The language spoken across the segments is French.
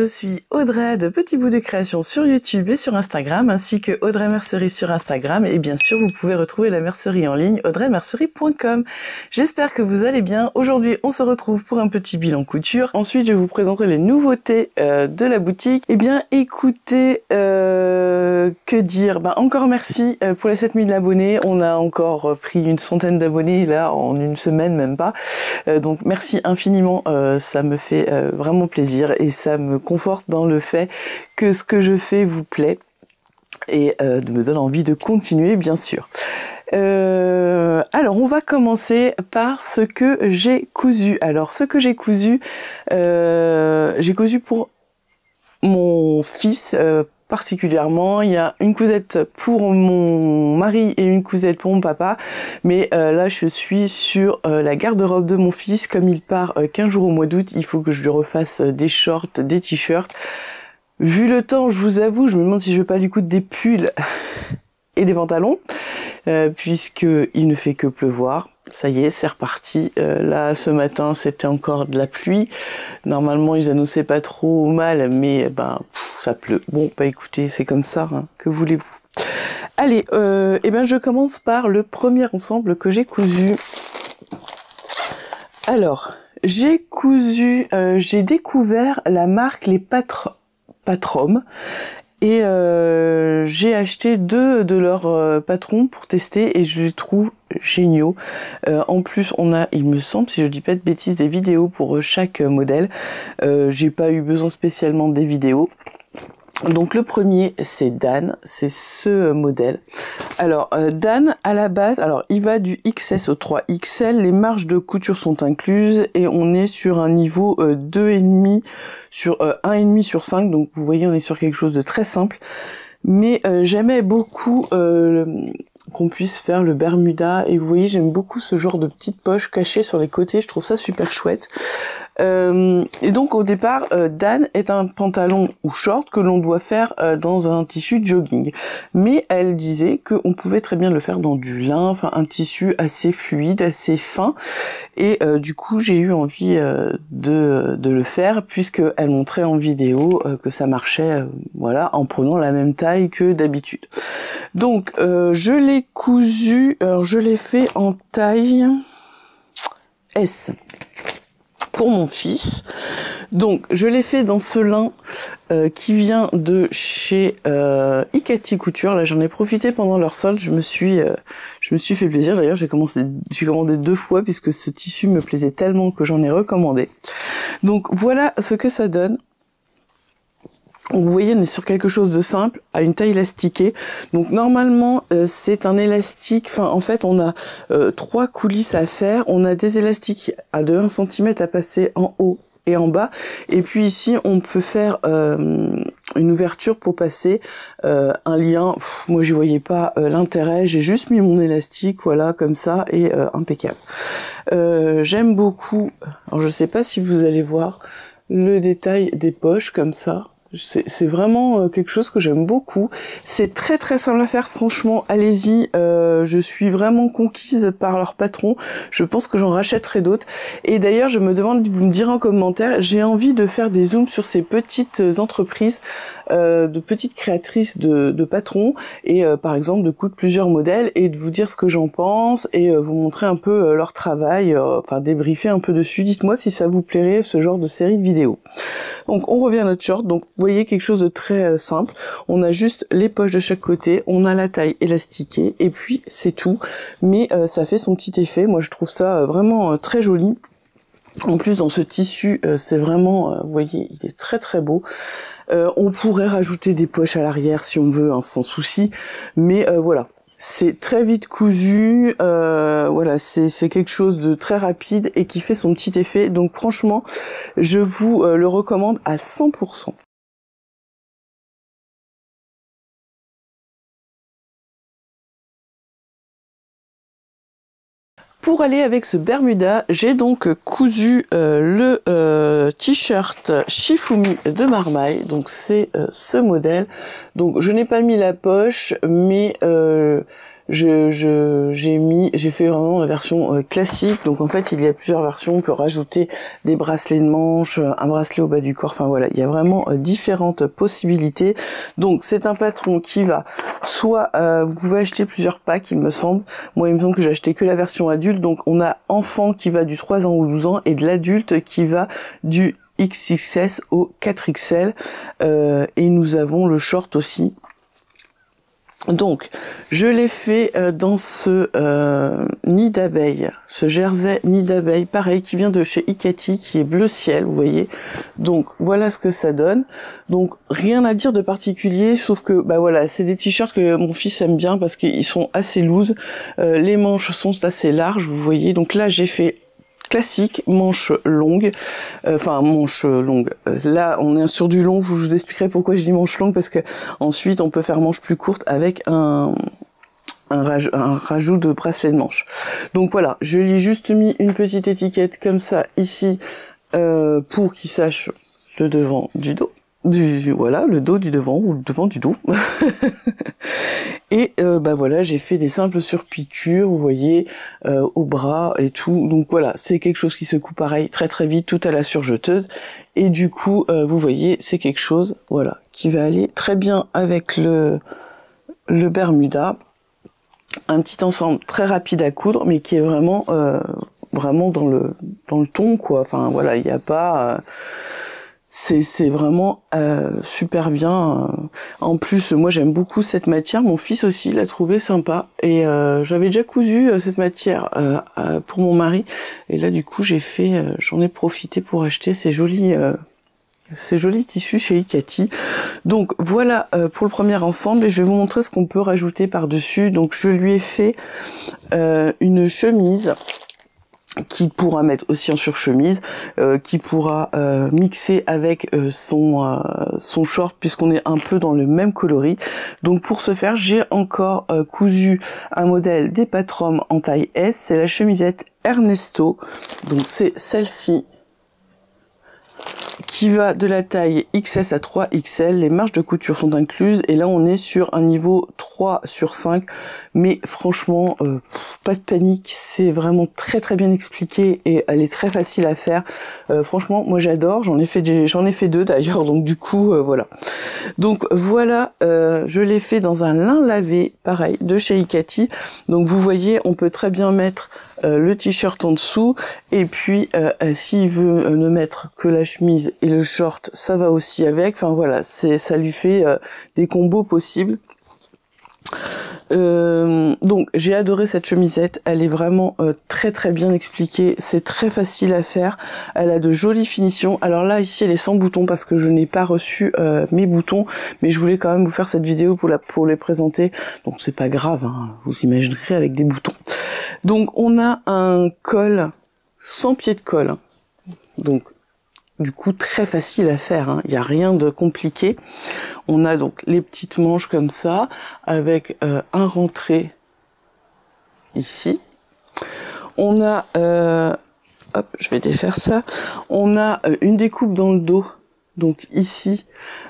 je suis Audrey de Petit Bout de Création sur YouTube et sur Instagram, ainsi que Audrey Mercerie sur Instagram, et bien sûr vous pouvez retrouver la mercerie en ligne audreymercerie.com. J'espère que vous allez bien. Aujourd'hui on se retrouve pour un petit bilan couture. Ensuite je vous présenterai les nouveautés de la boutique. Eh bien écoutez, que dire, encore merci pour les 7000 abonnés. On a encore pris une centaine d'abonnés là en une semaine, même pas. Donc merci infiniment, ça me fait vraiment plaisir et ça me conforte dans le fait que ce que je fais vous plaît et me donne envie de continuer, bien sûr. Alors on va commencer par ce que j'ai cousu. Alors ce que j'ai cousu pour mon fils particulièrement. Il y a une cousette pour mon mari et une cousette pour mon papa, mais là je suis sur la garde-robe de mon fils. Comme il part 15 jours au mois d'août, il faut que je lui refasse des shorts, des t-shirts. Vu le temps, je vous avoue, je me demande si je vais pas lui coudre des pulls et des pantalons, puisque il ne fait que pleuvoir. Ça y est, c'est reparti. Là, ce matin, c'était encore de la pluie. Normalement, ils annonçaient pas trop mal, mais ça pleut. Bon, écoutez, c'est comme ça, hein. Que voulez-vous? Allez, je commence par le premier ensemble que j'ai cousu. Alors, j'ai découvert la marque les Patrom. Et j'ai acheté 2 de leurs patrons pour tester et je les trouve géniaux. En plus, on a, il me semble, si je dis pas de bêtises, des vidéos pour chaque modèle. J'ai pas eu besoin spécialement des vidéos. Donc le premier c'est Dan, c'est ce modèle. Alors Dan à la base, alors il va du XS au 3XL, les marges de couture sont incluses et on est sur un niveau 2,5 sur 1,5 sur 5, donc vous voyez on est sur quelque chose de très simple. Mais j'aimais beaucoup qu'on puisse faire le Bermuda et vous voyez j'aime beaucoup ce genre de petites poches cachées sur les côtés, je trouve ça super chouette. Et donc au départ, Dan est un pantalon ou short que l'on doit faire dans un tissu jogging. Mais elle disait qu'on pouvait très bien le faire dans du lin, enfin un tissu assez fluide, assez fin. Et du coup j'ai eu envie de le faire puisque elle montrait en vidéo que ça marchait, voilà, en prenant la même taille que d'habitude. Donc je l'ai cousu, alors je l'ai fait en taille S. Pour mon fils. Donc je l'ai fait dans ce lin qui vient de chez Ikati Couture. Là j'en ai profité pendant leur solde, je me suis fait plaisir. D'ailleurs j'ai commandé 2 fois puisque ce tissu me plaisait tellement que j'en ai recommandé. Donc voilà ce que ça donne. Vous voyez, on est sur quelque chose de simple, à une taille élastiquée. Donc normalement, c'est un élastique, en fait, on a 3 coulisses à faire. On a des élastiques de 1 cm à passer en haut et en bas. Et puis ici, on peut faire une ouverture pour passer un lien. Moi, j'y voyais pas l'intérêt. J'ai juste mis mon élastique, voilà, comme ça, et impeccable. J'aime beaucoup. Alors, je sais pas si vous allez voir le détail des poches, comme ça. C'est vraiment quelque chose que j'aime beaucoup. C'est très très simple à faire, franchement, allez-y. Je suis vraiment conquise par leur patron. Je pense que j'en rachèterai d'autres. Et d'ailleurs, je me demande, vous me direz en commentaire, j'ai envie de faire des zooms sur ces petites entreprises, de petites créatrices de patrons, et par exemple de coudre plusieurs modèles, et de vous dire ce que j'en pense, et vous montrer un peu leur travail, débriefer un peu dessus. Dites-moi si ça vous plairait, ce genre de série de vidéos. Donc on revient à notre short, donc vous voyez quelque chose de très simple, on a juste les poches de chaque côté, on a la taille élastiquée, et puis c'est tout, mais ça fait son petit effet. Moi je trouve ça vraiment très joli. En plus dans ce tissu, c'est vraiment, vous voyez, il est très très beau. On pourrait rajouter des poches à l'arrière si on veut, hein, sans souci, mais voilà. C'est très vite cousu, voilà, c'est quelque chose de très rapide et qui fait son petit effet. Donc franchement, je vous le recommande à 100%. Pour aller avec ce Bermuda, j'ai donc cousu le t-shirt Shifumi de Marmaille. Donc c'est ce modèle. Donc je n'ai pas mis la poche, mais j'ai fait vraiment la version classique. Donc en fait, il y a plusieurs versions. On peut rajouter des bracelets de manche, un bracelet au bas du corps. Enfin voilà, il y a vraiment différentes possibilités. Donc c'est un patron qui va soit vous pouvez acheter plusieurs packs, il me semble. Moi, il me semble que j'ai acheté que la version adulte. Donc on a enfant qui va du 3 ans au 12 ans et de l'adulte qui va du XXS au 4XL. Et nous avons le short aussi. Donc, je l'ai fait dans ce nid d'abeille, ce jersey nid d'abeille, pareil, qui vient de chez Ikati, qui est bleu ciel, vous voyez. Donc, voilà ce que ça donne. Donc, rien à dire de particulier, sauf que, bah voilà, c'est des t-shirts que mon fils aime bien parce qu'ils sont assez loose. Les manches sont assez larges, vous voyez. Donc là, j'ai fait classique, manche longue, manche longue. Là, on est sur du long. Je vous expliquerai pourquoi je dis manche longue, parce que ensuite on peut faire manche plus courte avec un rajout de bracelet de manche. Donc voilà, je lui ai juste mis une petite étiquette comme ça ici pour qu'il sache le devant du dos. Voilà, le dos du devant ou le devant du dos. Et bah voilà, j'ai fait des simples surpiqûres, vous voyez, au bras et tout. Donc voilà, c'est quelque chose qui se coupe pareil très très vite, tout à la surjeteuse. Et du coup, vous voyez, c'est quelque chose, voilà, qui va aller très bien avec le Bermuda. Un petit ensemble très rapide à coudre, mais qui est vraiment dans le ton, quoi. Enfin voilà, il n'y a pas c'est vraiment super bien. En plus, moi j'aime beaucoup cette matière. Mon fils aussi l'a trouvé sympa. Et j'avais déjà cousu cette matière pour mon mari. Et là du coup j'en ai profité pour acheter ces jolis tissus chez Ikati. Donc voilà pour le premier ensemble. Et je vais vous montrer ce qu'on peut rajouter par-dessus. Donc je lui ai fait une chemise qui pourra mettre aussi en surchemise, qui pourra mixer avec son short, puisqu'on est un peu dans le même coloris. Donc pour ce faire, j'ai encore cousu un modèle des Patrom en taille S, c'est la chemisette Ernesto, donc c'est celle-ci, qui va de la taille XS à 3XL, les marges de couture sont incluses, et là on est sur un niveau 3/5, mais franchement, pas de panique, c'est vraiment très très bien expliqué, et elle est très facile à faire. Franchement, moi j'adore, j'en ai fait 2 d'ailleurs, donc du coup, voilà. Donc voilà, je l'ai fait dans un lin lavé, pareil, de chez Ikati, donc vous voyez, on peut très bien mettre le t-shirt en dessous, et puis s'il veut ne mettre que la chemise et le short, ça va aussi avec. Enfin voilà, ça lui fait des combos possibles. Donc j'ai adoré cette chemisette, elle est vraiment très très bien expliquée, c'est très facile à faire, elle a de jolies finitions. Alors là ici elle est sans boutons parce que je n'ai pas reçu mes boutons, mais je voulais quand même vous faire cette vidéo pour les présenter, donc c'est pas grave, hein, vous imaginerez avec des boutons. Donc on a un col sans pied de colle, hein. Donc du coup très facile à faire, hein. Il n'y a rien de compliqué. On a donc les petites manches comme ça, avec un rentré ici. On a, hop, je vais défaire ça. On a une découpe dans le dos, donc ici,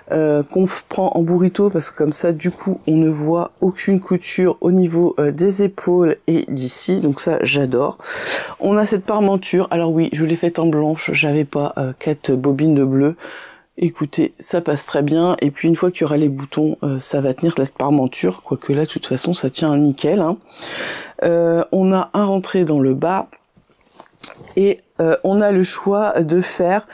qu'on prend en burrito, parce que comme ça, du coup, on ne voit aucune couture au niveau des épaules et d'ici, donc ça, j'adore. On a cette parmenture, alors oui, je l'ai faite en blanche, j'avais pas 4 bobines de bleu. Écoutez, ça passe très bien, et puis une fois qu'il y aura les boutons, ça va tenir la parmenture, quoique là, de toute façon, ça tient nickel, hein. On a un rentré dans le bas, et on a le choix de faire,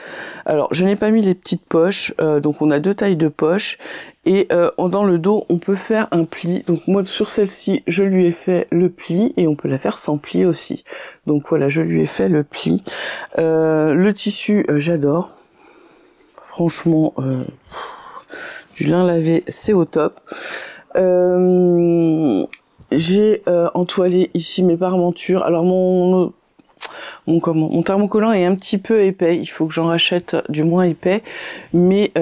alors je n'ai pas mis les petites poches, donc on a 2 tailles de poches, et dans le dos on peut faire un pli. Donc moi sur celle-ci je lui ai fait le pli, et on peut la faire sans pli aussi, donc voilà, je lui ai fait le pli. Le tissu j'adore, franchement du lin lavé c'est au top. J'ai entoilé ici mes parmentures. Alors mon thermocollant est un petit peu épais, il faut que j'en rachète du moins épais, mais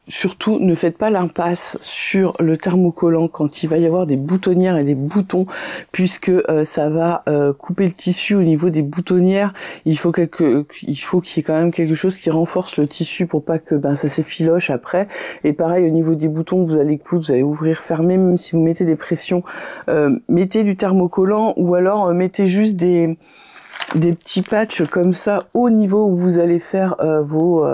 surtout ne faites pas l'impasse sur le thermocollant quand il va y avoir des boutonnières et des boutons, puisque ça va couper le tissu au niveau des boutonnières. Il faut qu'il y ait quand même quelque chose qui renforce le tissu pour pas que ça s'effiloche après. Et pareil au niveau des boutons, vous allez coudre, vous allez ouvrir, fermer, même si vous mettez des pressions, mettez du thermocollant ou alors mettez juste des petits patchs comme ça au niveau où vous allez faire vos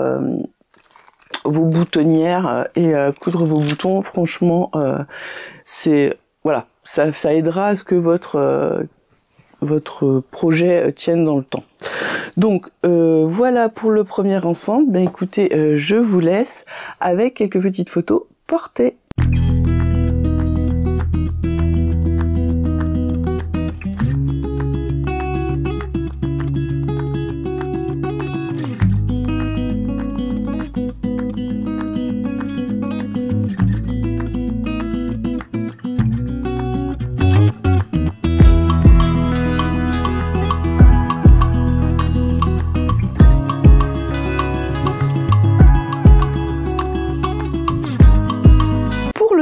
boutonnières et coudre vos boutons. Franchement, c'est voilà, ça aidera à ce que votre projet tienne dans le temps. Donc voilà pour le premier ensemble. Ben écoutez, je vous laisse avec quelques petites photos portées.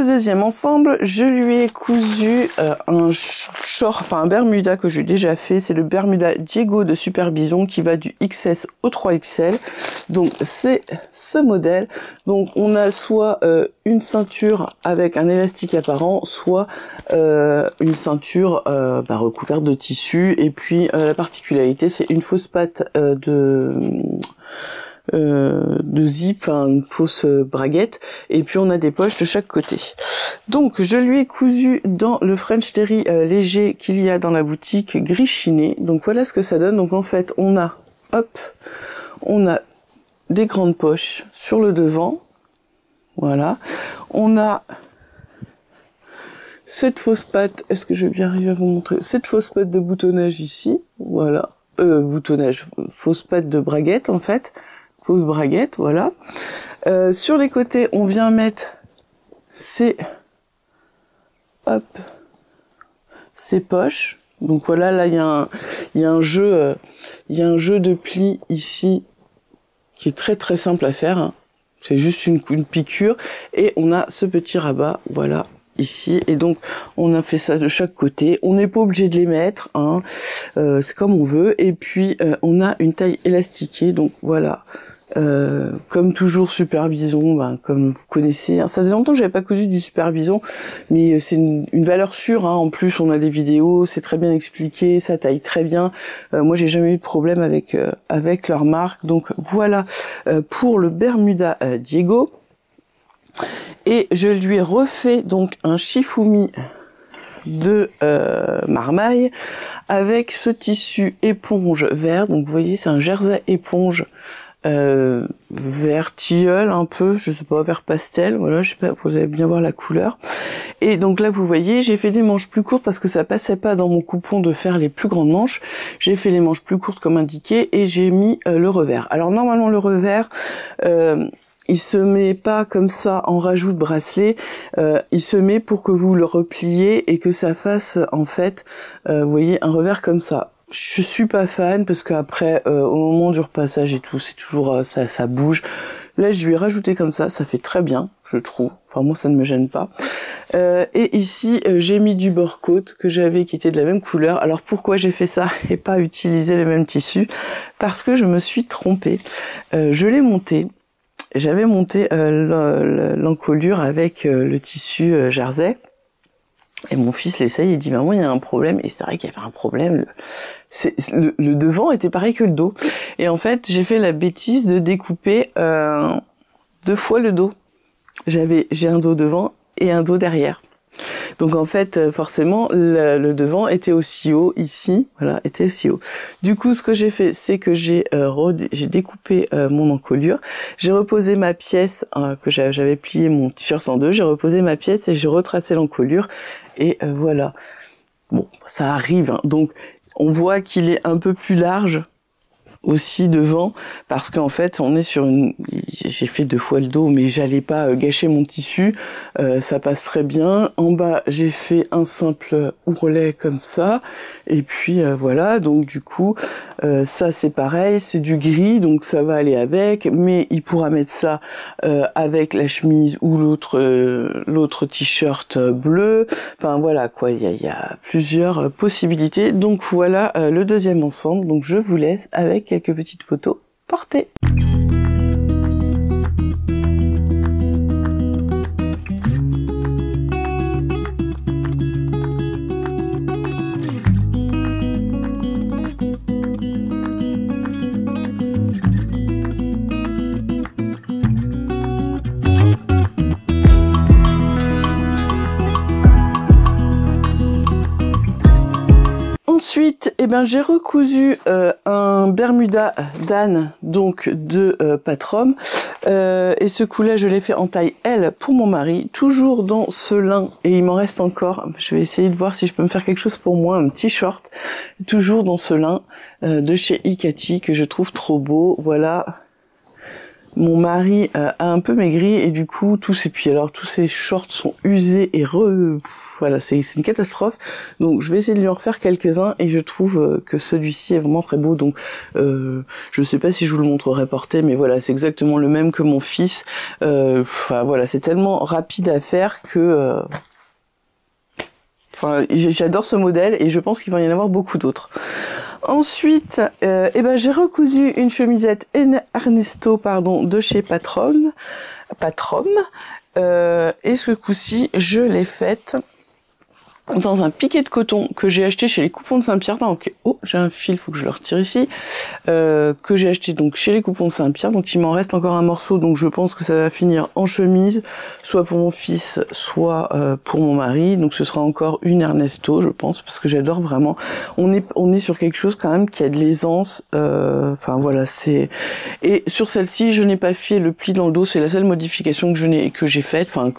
Deuxième ensemble, je lui ai cousu un short, enfin un Bermuda que j'ai déjà fait, c'est le Bermuda Diego de Super Bison qui va du XS au 3XL. Donc c'est ce modèle. Donc on a soit une ceinture avec un élastique apparent, soit une ceinture recouverte de tissu. Et puis la particularité, c'est une fausse patte de zip, une fausse braguette, et puis on a des poches de chaque côté. Donc je lui ai cousu dans le French Terry léger qu'il y a dans la boutique gris chiné. Donc voilà ce que ça donne. Donc en fait on a des grandes poches sur le devant, voilà, on a cette fausse patte, est-ce que je vais bien arriver à vous montrer, cette fausse patte de boutonnage ici, voilà, fausse patte de braguette en fait, fausse braguette, voilà. Sur les côtés, on vient mettre ces poches. Donc voilà, là il y a un jeu de plis ici qui est très très simple à faire. Hein. C'est juste une piqûre et on a ce petit rabat, voilà. Ici, et donc on a fait ça de chaque côté, on n'est pas obligé de les mettre, hein. C'est comme on veut, et puis on a une taille élastiquée, donc voilà, comme toujours Super Bison, comme vous connaissez, hein. Ça faisait longtemps que j'avais pas cousu du Super Bison, mais c'est une valeur sûre, hein. En plus on a des vidéos, c'est très bien expliqué, ça taille très bien, moi j'ai jamais eu de problème avec leur marque, donc voilà pour le Bermuda Diego. Et je lui ai refait donc un Shifumi de marmaille avec ce tissu éponge vert. Donc vous voyez, c'est un jersey éponge vert tilleul un peu, je sais pas, vert pastel. Voilà, je sais pas, vous allez bien voir la couleur. Et donc là, vous voyez, j'ai fait des manches plus courtes parce que ça passait pas dans mon coupon de faire les plus grandes manches. J'ai fait les manches plus courtes comme indiqué et j'ai mis le revers. Alors normalement, le revers... il se met pas comme ça en rajout de bracelet, il se met pour que vous le repliez et que ça fasse en fait, vous voyez, un revers comme ça. Je suis pas fan parce qu'après, au moment du repassage et tout, c'est toujours ça bouge. Là, je lui ai rajouté comme ça fait très bien, je trouve. Enfin, moi, ça ne me gêne pas. Et ici, j'ai mis du bord-côte que j'avais qui était de la même couleur. Alors, pourquoi j'ai fait ça et pas utiliser le même tissu? Parce que je me suis trompée. Je l'ai monté. J'avais monté l'encolure avec le tissu jersey et mon fils l'essaye et dit maman il y a un problème, et c'est vrai qu'il y avait un problème, le devant était pareil que le dos, et en fait j'ai fait la bêtise de découper 2 fois le dos. J'ai un dos devant et un dos derrière. Donc en fait, forcément, le devant était aussi haut ici, voilà, était aussi haut. Du coup, ce que j'ai fait, c'est que j'ai découpé mon encolure, j'ai reposé ma pièce que j'avais plié mon t-shirt en deux, j'ai reposé ma pièce et j'ai retracé l'encolure et voilà. Bon, ça arrive, hein. Donc on voit qu'il est un peu plus large aussi devant, parce qu'en fait on est sur j'ai fait 2 fois le dos, mais j'allais pas gâcher mon tissu, ça passe très bien. En bas j'ai fait un simple ourlet comme ça, et puis voilà, donc du coup Ça c'est pareil, c'est du gris, donc ça va aller avec, mais il pourra mettre ça avec la chemise ou l'autre t-shirt bleu. Enfin voilà quoi, il y a plusieurs possibilités. Donc voilà le deuxième ensemble. Donc je vous laisse avec quelques petites photos portées. Ensuite, eh ben, j'ai recousu un Bermuda d'Anne, donc de Patrom, et ce coup-là, je l'ai fait en taille L pour mon mari, toujours dans ce lin, et il m'en reste encore. Je vais essayer de voir si je peux me faire quelque chose pour moi, un petit short, toujours dans ce lin de chez Ikati, que je trouve trop beau. Voilà. Mon mari a un peu maigri et du coup tous ces shorts sont usés et voilà, c'est une catastrophe. Donc je vais essayer de lui en refaire quelques-uns et je trouve que celui-ci est vraiment très beau. Donc je sais pas si je vous le montrerai porté, mais voilà, c'est exactement le même que mon fils. Enfin voilà, c'est tellement rapide à faire que enfin j'adore ce modèle et je pense qu'il va y en avoir beaucoup d'autres. Ensuite, eh ben, j'ai recousu une chemisette Ernesto de chez Patrom. Et ce coup-ci, je l'ai faite dans un piqué de coton que j'ai acheté chez les Coupons de Saint-Pierre. Donc, oh, j'ai un fil, faut que je le retire ici. Que j'ai acheté donc chez les Coupons de Saint-Pierre. Donc, il m'en reste encore un morceau. Donc, je pense que ça va finir en chemise, soit pour mon fils, soit pour mon mari. Donc, ce sera encore une Ernesto, je pense, parce que j'adore vraiment. On est sur quelque chose quand même qui a de l'aisance. Enfin, voilà, c'est. Et sur celle-ci, je n'ai pas fait le pli dans le dos. C'est la seule modification que j'ai faite. Enfin,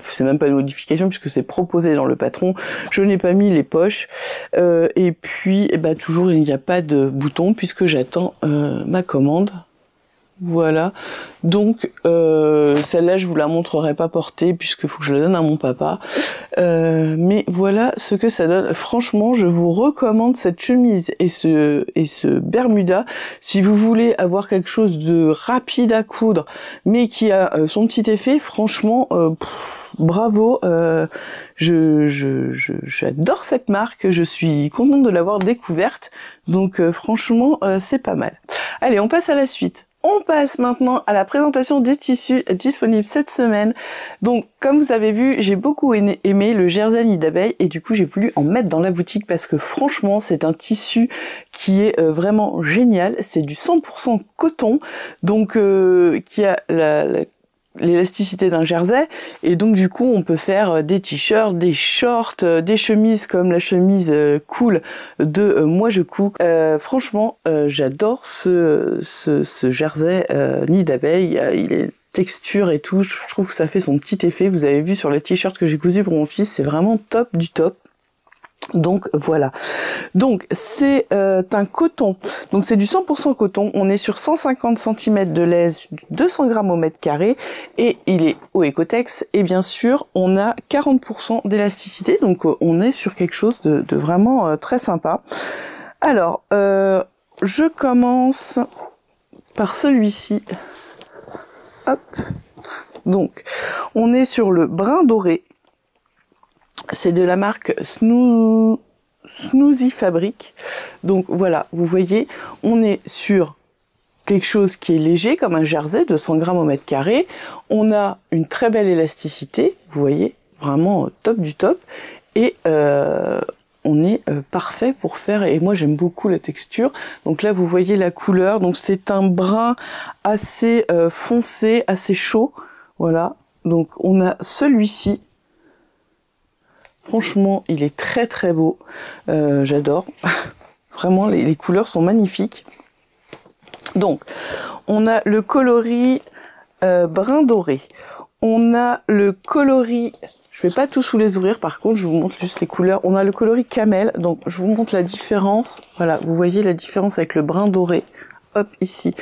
c'est même pas une modification puisque c'est proposé dans le patron. Je n'ai pas mis les poches et puis eh ben, toujours il n'y a pas de bouton puisque j'attends ma commande. Voilà, donc celle-là je vous la montrerai pas portée puisque faut que je la donne à mon papa, mais voilà ce que ça donne. Franchement, je vous recommande cette chemise et ce Bermuda si vous voulez avoir quelque chose de rapide à coudre mais qui a son petit effet. Franchement, bravo, j'adore cette marque, je suis contente de l'avoir découverte, donc franchement c'est pas mal. Allez, on passe à la suite. On passe maintenant à la présentation des tissus disponibles cette semaine. Donc, comme vous avez vu, j'ai beaucoup aimé le jersey nid d'abeille et du coup, j'ai voulu en mettre dans la boutique parce que franchement, c'est un tissu qui est vraiment génial. C'est du 100% coton, donc qui a l'élasticité d'un jersey et donc du coup on peut faire des t-shirts, des shorts, des chemises comme la chemise cool de Moi Je Cook. Franchement j'adore ce jersey nid d'abeille, il est texture et tout, je trouve que ça fait son petit effet. Vous avez vu sur les t-shirts que j'ai cousus pour mon fils, c'est vraiment top du top. Donc voilà, donc c'est un coton, donc c'est du 100% coton, on est sur 150 cm de laise, 200 grammes au mètre carré et il est au Ecotex et bien sûr on a 40% d'élasticité, donc on est sur quelque chose de vraiment très sympa. Alors je commence par celui-ci, hop, donc on est sur le brun doré. C'est de la marque Snoozy Fabric. Donc voilà, vous voyez, on est sur quelque chose qui est léger, comme un jersey de 100 grammes au mètre carré. On a une très belle élasticité, vous voyez, vraiment top du top. Et on est parfait pour faire, et moi j'aime beaucoup la texture. Donc là, vous voyez la couleur, donc c'est un brun assez foncé, assez chaud. Voilà, donc on a celui-ci. Franchement, il est très très beau, j'adore, vraiment les couleurs sont magnifiques. Donc, on a le coloris brun doré, on a le coloris, je vais pas tous vous les ouvrir par contre, je vous montre juste les couleurs. On a le coloris camel, donc je vous montre la différence, voilà, vous voyez la différence avec le brun doré, hop ici,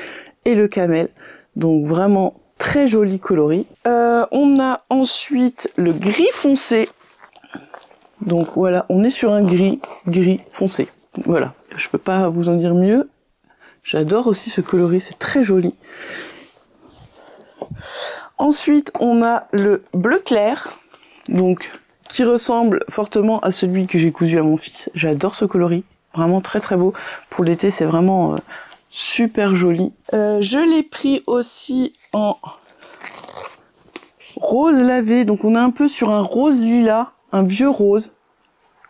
et le camel, donc vraiment très joli coloris. On a ensuite le gris foncé. Donc voilà, on est sur un gris foncé. Voilà, je peux pas vous en dire mieux. J'adore aussi ce coloris, c'est très joli. Ensuite, on a le bleu clair, donc qui ressemble fortement à celui que j'ai cousu à mon fils. J'adore ce coloris, vraiment très très beau. Pour l'été, c'est vraiment super joli. Je l'ai pris aussi en rose lavé, donc on est un peu sur un rose lilas, un vieux rose.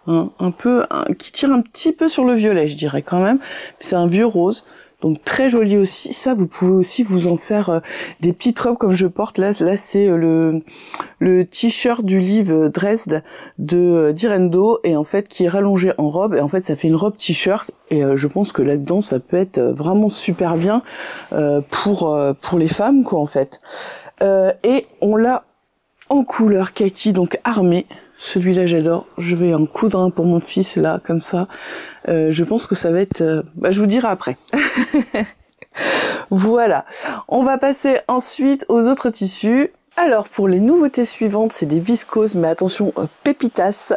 Qui tire un petit peu sur le violet, je dirais quand même. C'est un vieux rose, donc très joli aussi. Ça, vous pouvez aussi vous en faire des petites robes comme je porte là. Là, c'est le t-shirt du livre Dresde de d'Irendo et en fait qui est rallongé en robe et en fait ça fait une robe t-shirt et je pense que là-dedans ça peut être vraiment super bien pour les femmes quoi en fait. Et on l'a en couleur kaki donc armé. Celui-là j'adore, je vais en coudre un pour mon fils là, comme ça. Je pense que ça va être... je vous dirai après. Voilà, on va passer ensuite aux autres tissus. Alors pour les nouveautés suivantes, c'est des viscoses, mais attention, pépitas.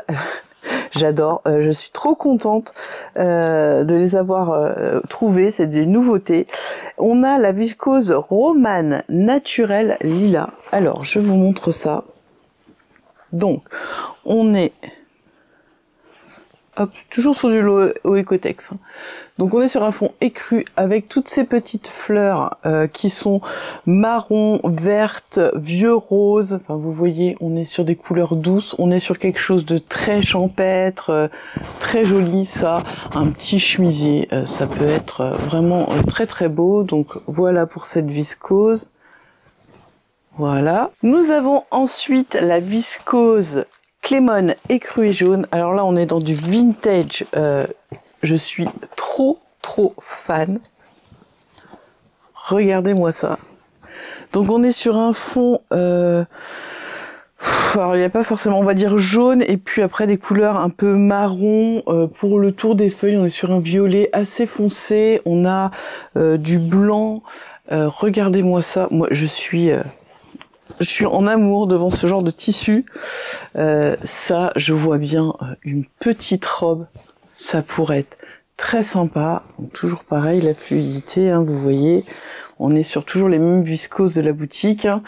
J'adore, je suis trop contente de les avoir trouvées, c'est des nouveautés. On a la viscose Romane naturelle lilas. Alors je vous montre ça. Donc, on est toujours sur du Oecotex. Donc on est sur un fond écru avec toutes ces petites fleurs qui sont marron, vertes, vieux rose. Enfin vous voyez, on est sur des couleurs douces, on est sur quelque chose de très champêtre, très joli ça. Un petit chemisier, ça peut être vraiment très très beau. Donc voilà pour cette viscose. Voilà. Nous avons ensuite la viscose Clémone écru et jaune. Alors là, on est dans du vintage. Je suis trop fan. Regardez-moi ça. Donc on est sur un fond... alors il n'y a pas forcément, on va dire jaune, et puis après des couleurs un peu marron. Pour le tour des feuilles, on est sur un violet assez foncé. On a du blanc. Regardez-moi ça. Moi, je suis en amour devant ce genre de tissu. Ça, je vois bien une petite robe. Ça pourrait être très sympa. Donc, toujours pareil, la fluidité, hein, vous voyez. On est sur toujours les mêmes viscoses de la boutique. Hein.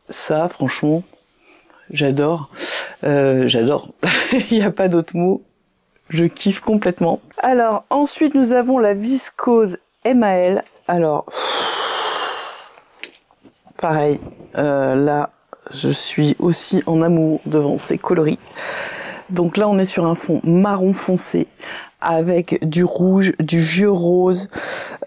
Ça, franchement, j'adore. J'adore. Il n'y a pas d'autre mot. Je kiffe complètement. Alors, ensuite, nous avons la viscose MAL. Alors... pareil, là, je suis aussi en amour devant ces coloris. Donc là, on est sur un fond marron foncé avec du rouge, du vieux rose,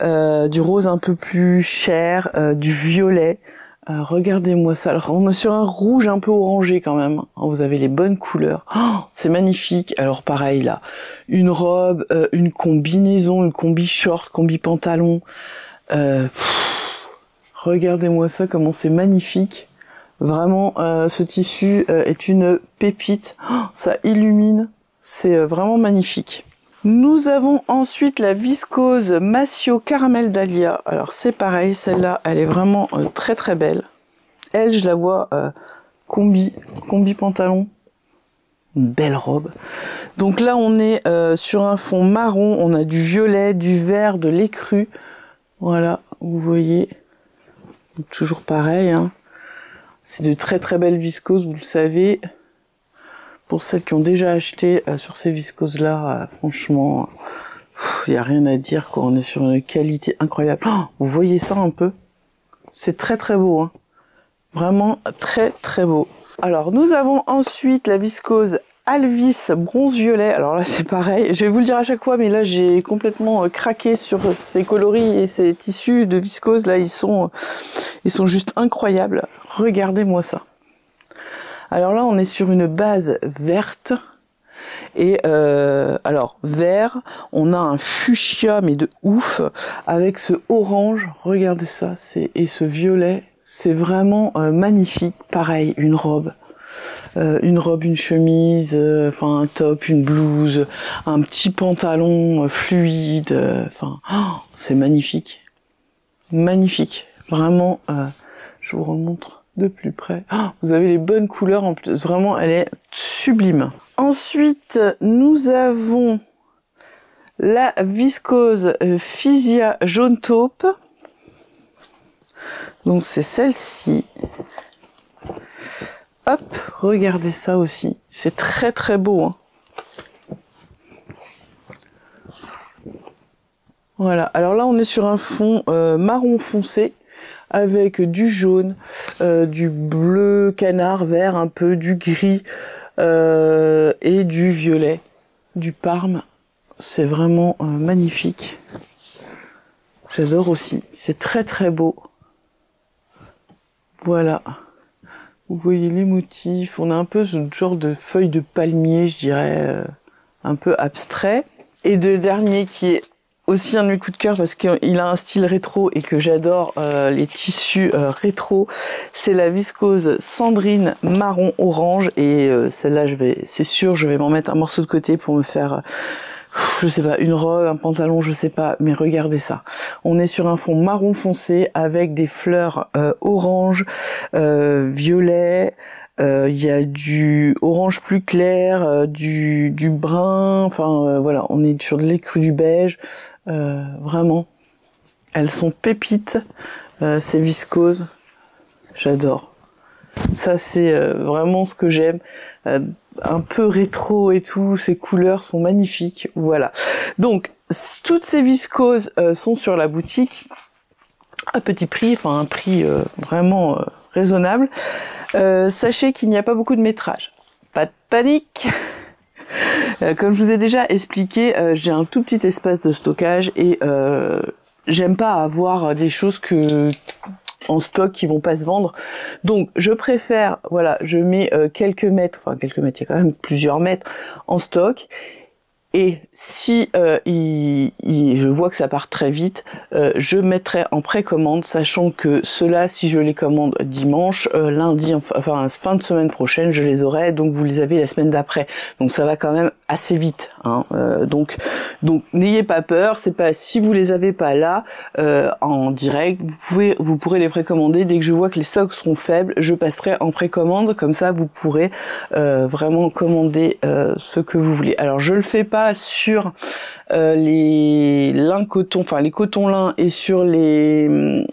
du rose un peu plus cher, du violet. Regardez-moi ça. Alors, on est sur un rouge un peu orangé quand même. Vous avez les bonnes couleurs. Oh, c'est magnifique. Alors pareil là, une robe, une combinaison, une combi short, combi pantalon. Regardez-moi ça, comment c'est magnifique. Vraiment, ce tissu est une pépite. Oh, ça illumine. C'est vraiment magnifique. Nous avons ensuite la viscose Massio Caramel Dahlia. Alors c'est pareil, celle-là, elle est vraiment très très belle. Elle, je la vois combi pantalon. Une belle robe. Donc là, on est sur un fond marron. On a du violet, du vert, de l'écru. Voilà, vous voyez... Donc, toujours pareil, hein. C'est de très très belles viscoses, vous le savez. Pour celles qui ont déjà acheté sur ces viscoses-là, franchement, il n'y a rien à dire, quoi. On est sur une qualité incroyable. Oh, vous voyez ça un peu? C'est très très beau, hein. Vraiment très très beau. Alors, nous avons ensuite la viscose Alvis bronze violet. Alors là, c'est pareil. Je vais vous le dire à chaque fois, mais là, j'ai complètement craqué sur ces coloris et ces tissus de viscose. Là, ils sont juste incroyables. Regardez-moi ça. Alors là, on est sur une base verte. Et alors, vert, on a un fuchsia, mais de ouf, avec ce orange. Regardez ça. Et ce violet. C'est vraiment magnifique. Pareil, une robe, une chemise, enfin un top, une blouse, un petit pantalon fluide, enfin c'est magnifique, magnifique, vraiment. Je vous remontre de plus près. Oh, vous avez les bonnes couleurs en plus, vraiment elle est sublime. Ensuite nous avons La viscose Physia jaune taupe. Donc c'est celle-ci. Hop, regardez ça aussi. C'est très très beau. Hein. Voilà, alors là on est sur un fond marron foncé avec du jaune, du bleu canard vert un peu, du gris et du violet, du parme. C'est vraiment magnifique. J'adore aussi, c'est très très beau. Voilà, vous voyez les motifs, on a un peu ce genre de feuilles de palmier, je dirais, un peu abstrait. Et le dernier qui est aussi un de mes coups de cœur parce qu'il a un style rétro et que j'adore les tissus rétro, c'est la viscose Sandrine marron orange et celle-là c'est sûr je vais m'en mettre un morceau de côté pour me faire je sais pas, une robe, un pantalon, je sais pas, mais regardez ça. On est sur un fond marron foncé avec des fleurs orange, violet, il y a du orange plus clair, du brun, enfin voilà, on est sur de l'écru du beige, vraiment. Elles sont pépites, ces viscoses, j'adore. Ça c'est vraiment ce que j'aime. Un peu rétro et tout, ces couleurs sont magnifiques, voilà. Donc, toutes ces viscoses sont sur la boutique, à petit prix, enfin un prix vraiment raisonnable. Sachez qu'il n'y a pas beaucoup de métrage, pas de panique. Comme je vous ai déjà expliqué, j'ai un tout petit espace de stockage et j'aime pas avoir des choses en stock qui vont pas se vendre, donc je préfère, voilà, je mets quelques mètres, il y a quand même plusieurs mètres en stock, et si je vois que ça part très vite, je mettrai en précommande, sachant que ceux-là, si je les commande dimanche, lundi, enfin fin de semaine prochaine, je les aurai, donc vous les avez la semaine d'après, donc ça va quand même assez vite, hein. Donc n'ayez pas peur, c'est pas si vous les avez pas là en direct, vous pourrez les précommander dès que je vois que les stocks seront faibles, je passerai en précommande, comme ça vous pourrez vraiment commander ce que vous voulez. Alors je le fais pas sur les lins coton, enfin les cotons lins et sur les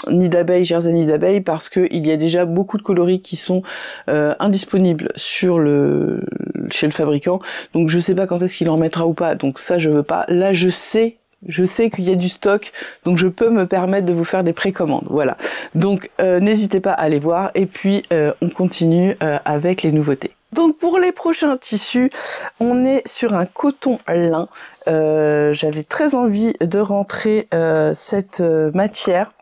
nids d'abeilles, jersey nids d'abeilles, parce que il y a déjà beaucoup de coloris qui sont indisponibles chez le fabricant, donc je sais pas quand est-ce qu'il en mettra ou pas, donc ça je veux pas. Là je sais qu'il y a du stock, donc je peux me permettre de vous faire des précommandes, voilà. Donc n'hésitez pas à aller voir, et puis on continue avec les nouveautés. Donc pour les prochains tissus, on est sur un coton lin. J'avais très envie de rentrer cette matière.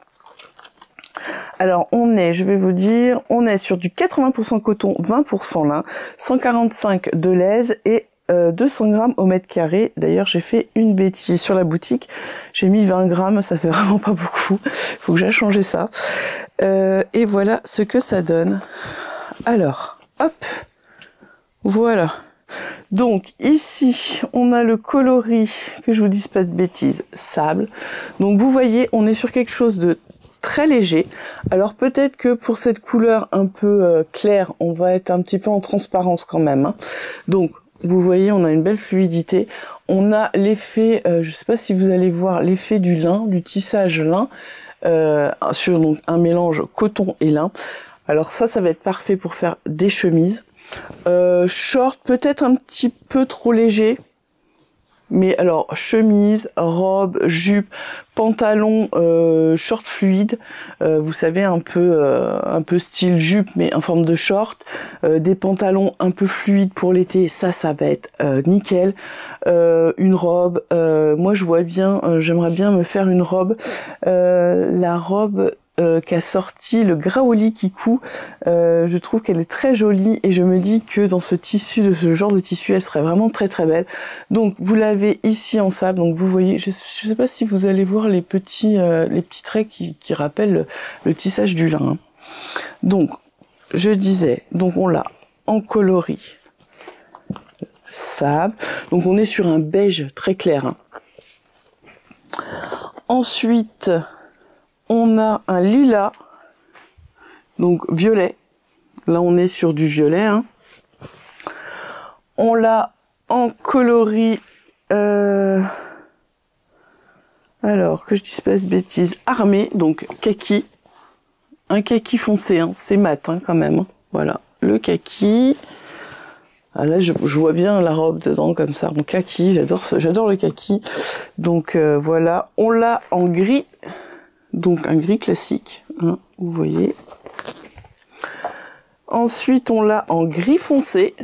Alors je vais vous dire, on est sur du 80% coton, 20% lin, 145 de l'aise et 200 grammes au mètre carré. D'ailleurs, j'ai fait une bêtise sur la boutique. J'ai mis 20 grammes, ça fait vraiment pas beaucoup. Faut que j'aille changer ça. Et voilà ce que ça donne. Alors, hop, voilà. Donc ici, on a le coloris, que je vous dise pas de bêtises, sable. Donc vous voyez, on est sur quelque chose de très léger. Alors peut-être que pour cette couleur un peu claire, on va être un petit peu en transparence quand même, hein. Donc vous voyez, on a une belle fluidité. On a l'effet, je sais pas si vous allez voir l'effet du lin, du tissage lin, sur donc un mélange coton et lin. Alors ça va être parfait pour faire des chemises. Short, peut-être un petit peu trop léger. Mais alors, chemise, robe, jupe, pantalon, short fluide, vous savez, un peu style jupe, mais en forme de short, des pantalons un peu fluides pour l'été, ça va être nickel. Une robe, moi je vois bien, j'aimerais bien me faire une robe, la robe qu'a sorti le Graoli Kikou, je trouve qu'elle est très jolie et je me dis que dans ce tissu, de ce genre de tissu, elle serait vraiment très très belle. Donc vous l'avez ici en sable, donc vous voyez, je sais pas si vous allez voir les petits traits qui rappellent le tissage du lin, hein. Donc je disais, donc on l'a en coloris sable, donc on est sur un beige très clair, hein. Ensuite on a un lilas, donc violet. Là, on est sur du violet, hein. On l'a en coloris Alors, que je dise pas de bêtises, Armé, donc kaki, un kaki foncé, hein. C'est mat hein, quand même, voilà, le kaki. Ah là, je vois bien la robe dedans comme ça, en kaki, j'adore le kaki. Donc voilà, on l'a en gris, donc un gris classique, hein, vous voyez. Ensuite, on l'a en gris foncé.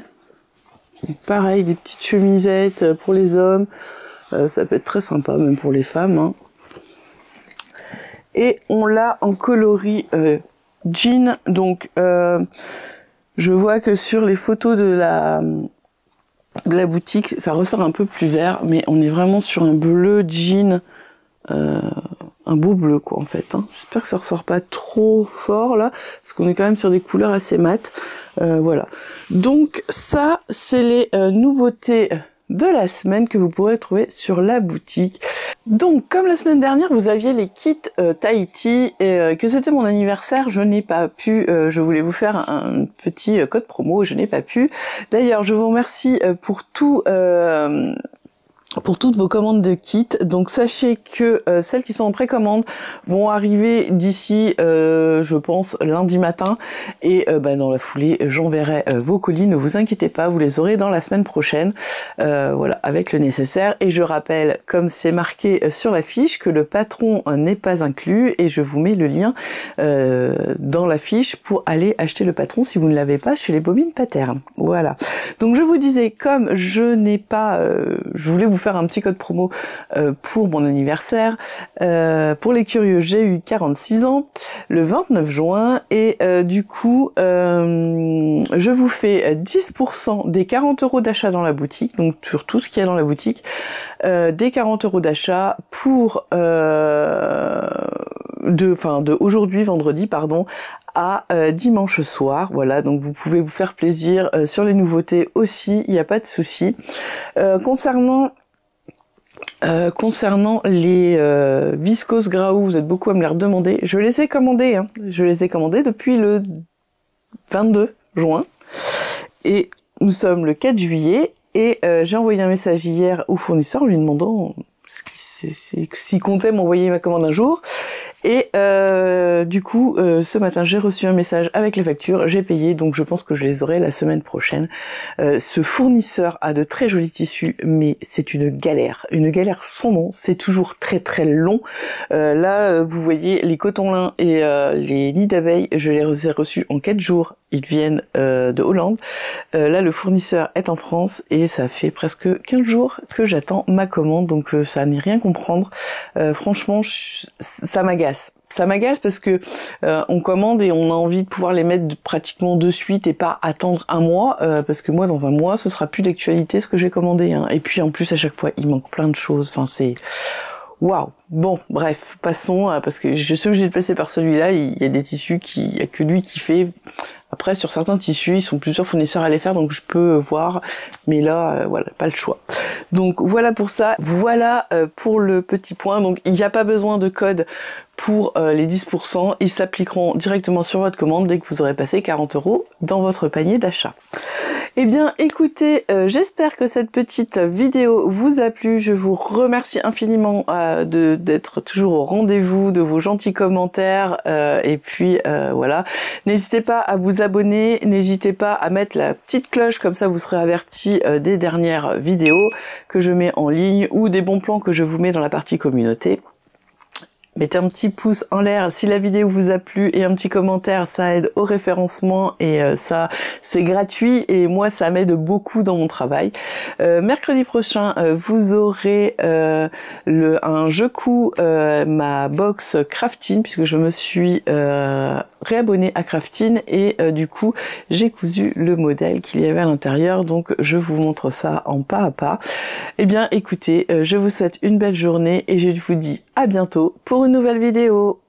Donc, pareil, des petites chemisettes pour les hommes, ça peut être très sympa, même pour les femmes. Hein. Et on l'a en coloris jean, donc je vois que sur les photos de la boutique, ça ressort un peu plus vert, mais on est vraiment sur un bleu jean, un beau bleu quoi en fait. Hein. J'espère que ça ressort pas trop fort là, parce qu'on est quand même sur des couleurs assez mates. Voilà. Donc ça, c'est les nouveautés de la semaine que vous pourrez trouver sur la boutique. Donc comme la semaine dernière vous aviez les kits Tahiti et que c'était mon anniversaire, je n'ai pas pu, je voulais vous faire un petit code promo, je n'ai pas pu. D'ailleurs je vous remercie pour toutes vos commandes de kits. Donc sachez que celles qui sont en précommande vont arriver d'ici je pense lundi matin et dans la foulée j'enverrai vos colis, ne vous inquiétez pas, vous les aurez dans la semaine prochaine, voilà, avec le nécessaire. Et je rappelle, comme c'est marqué sur la fiche, que le patron n'est pas inclus et je vous mets le lien dans la fiche pour aller acheter le patron si vous ne l'avez pas chez les Bobines Patternes. Voilà, donc je vous disais, comme je n'ai pas je voulais vous faire un petit code promo pour mon anniversaire. Pour les curieux, j'ai eu 46 ans le 29 juin et du coup, je vous fais 10% des 40 € d'achat dans la boutique, donc sur tout ce qu'il y a dans la boutique, des 40 € d'achat pour de aujourd'hui, vendredi, pardon, à dimanche soir. Voilà, donc vous pouvez vous faire plaisir sur les nouveautés aussi, il n'y a pas de souci. Concernant les viscose Graou, vous êtes beaucoup à me les redemander. Je les ai commandés, hein. Je les ai commandés depuis le 22 juin. Et nous sommes le 4 juillet. Et j'ai envoyé un message hier au fournisseur en lui demandant s'il comptait m'envoyer ma commande un jour. Et du coup, ce matin, j'ai reçu un message avec les factures, j'ai payé, donc je pense que je les aurai la semaine prochaine. Ce fournisseur a de très jolis tissus, mais c'est une galère sans nom, c'est toujours très très long. Là, vous voyez, les cotons lin et les nids d'abeilles, je les ai reçus en 4 jours, ils viennent de Hollande. Là, le fournisseur est en France et ça fait presque 15 jours que j'attends ma commande, donc ça n'est rien comprendre. Franchement, ça m'agace. Ça m'agace parce que on commande et on a envie de pouvoir les mettre pratiquement de suite et pas attendre un mois, parce que moi dans un mois ce sera plus d'actualité ce que j'ai commandé, hein. Et puis en plus à chaque fois il manque plein de choses, enfin c'est waouh. Bon bref, passons, parce que je suis obligée de passer par celui-là, il y a des tissus il y a que lui qui fait. Après, sur certains tissus, ils sont plusieurs fournisseurs à les faire, donc je peux voir. Mais là, voilà, pas le choix. Donc voilà pour ça. Voilà pour le petit point. Donc il n'y a pas besoin de code pour les 10%. Ils s'appliqueront directement sur votre commande dès que vous aurez passé 40 € dans votre panier d'achat. Eh bien, écoutez, j'espère que cette petite vidéo vous a plu. Je vous remercie infiniment d'être toujours au rendez-vous, de vos gentils commentaires. Et puis, voilà. N'hésitez pas à vous abonner, n'hésitez pas à mettre la petite cloche, comme ça vous serez averti des dernières vidéos que je mets en ligne ou des bons plans que je vous mets dans la partie communauté. Mettez un petit pouce en l'air si la vidéo vous a plu et un petit commentaire, ça aide au référencement et ça c'est gratuit et moi ça m'aide beaucoup dans mon travail. Mercredi prochain vous aurez un je couds ma box Craftin puisque je me suis réabonnée à Craftin et du coup j'ai cousu le modèle qu'il y avait à l'intérieur, donc je vous montre ça en pas à pas. Eh bien écoutez, je vous souhaite une belle journée et je vous dis à bientôt pour une nouvelle vidéo.